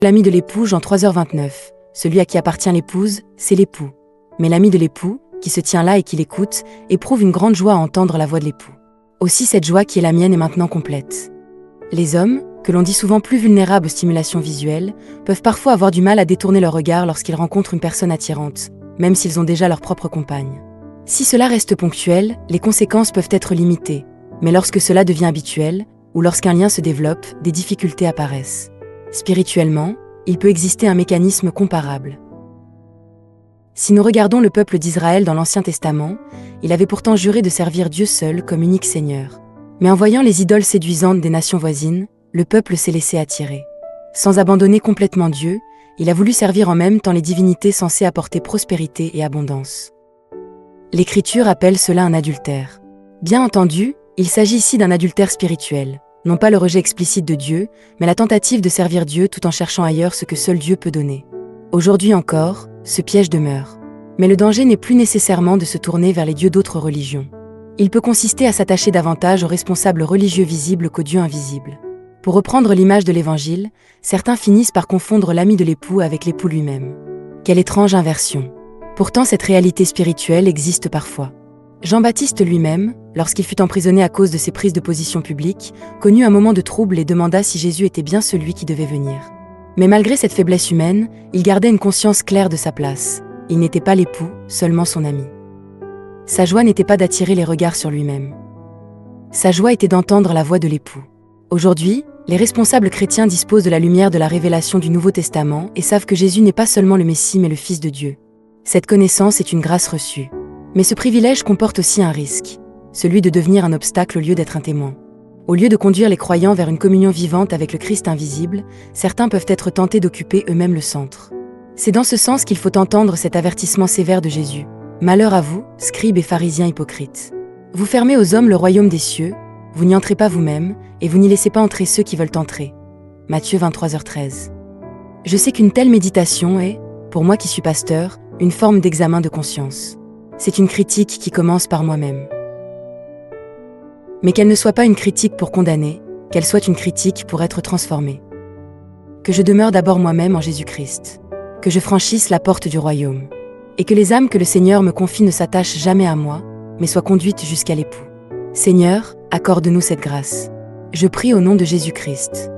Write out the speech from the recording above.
L'ami de l'époux, Jean 3h29. Celui à qui appartient l'épouse, c'est l'époux. Mais l'ami de l'époux, qui se tient là et qui l'écoute, éprouve une grande joie à entendre la voix de l'époux. Aussi cette joie qui est la mienne est maintenant complète. Les hommes, que l'on dit souvent plus vulnérables aux stimulations visuelles, peuvent parfois avoir du mal à détourner leur regard lorsqu'ils rencontrent une personne attirante, même s'ils ont déjà leur propre compagne. Si cela reste ponctuel, les conséquences peuvent être limitées, mais lorsque cela devient habituel, ou lorsqu'un lien se développe, des difficultés apparaissent. Spirituellement, il peut exister un mécanisme comparable. Si nous regardons le peuple d'Israël dans l'Ancien Testament, il avait pourtant juré de servir Dieu seul comme unique Seigneur. Mais en voyant les idoles séduisantes des nations voisines, le peuple s'est laissé attirer. Sans abandonner complètement Dieu, il a voulu servir en même temps les divinités censées apporter prospérité et abondance. L'Écriture appelle cela un adultère. Bien entendu, il s'agit ici d'un adultère spirituel. Non pas le rejet explicite de Dieu, mais la tentative de servir Dieu tout en cherchant ailleurs ce que seul Dieu peut donner. Aujourd'hui encore, ce piège demeure. Mais le danger n'est plus nécessairement de se tourner vers les dieux d'autres religions. Il peut consister à s'attacher davantage aux responsables religieux visibles qu'aux dieux invisibles. Pour reprendre l'image de l'Évangile, certains finissent par confondre l'ami de l'époux avec l'époux lui-même. Quelle étrange inversion. Pourtant cette réalité spirituelle existe parfois. Jean-Baptiste lui-même, lorsqu'il fut emprisonné à cause de ses prises de position publiques, connut un moment de trouble et demanda si Jésus était bien celui qui devait venir. Mais malgré cette faiblesse humaine, il gardait une conscience claire de sa place. Il n'était pas l'époux, seulement son ami. Sa joie n'était pas d'attirer les regards sur lui-même. Sa joie était d'entendre la voix de l'époux. Aujourd'hui, les responsables chrétiens disposent de la lumière de la révélation du Nouveau Testament et savent que Jésus n'est pas seulement le Messie mais le Fils de Dieu. Cette connaissance est une grâce reçue. Mais ce privilège comporte aussi un risque, celui de devenir un obstacle au lieu d'être un témoin. Au lieu de conduire les croyants vers une communion vivante avec le Christ invisible, certains peuvent être tentés d'occuper eux-mêmes le centre. C'est dans ce sens qu'il faut entendre cet avertissement sévère de Jésus. Malheur à vous, scribes et pharisiens hypocrites. Vous fermez aux hommes le royaume des cieux, vous n'y entrez pas vous-même, et vous n'y laissez pas entrer ceux qui veulent entrer. Matthieu 23h13. Je sais qu'une telle méditation est, pour moi qui suis pasteur, une forme d'examen de conscience. C'est une critique qui commence par moi-même. Mais qu'elle ne soit pas une critique pour condamner, qu'elle soit une critique pour être transformée. Que je demeure d'abord moi-même en Jésus-Christ. Que je franchisse la porte du royaume. Et que les âmes que le Seigneur me confie ne s'attachent jamais à moi, mais soient conduites jusqu'à l'époux. Seigneur, accorde-nous cette grâce. Je prie au nom de Jésus-Christ.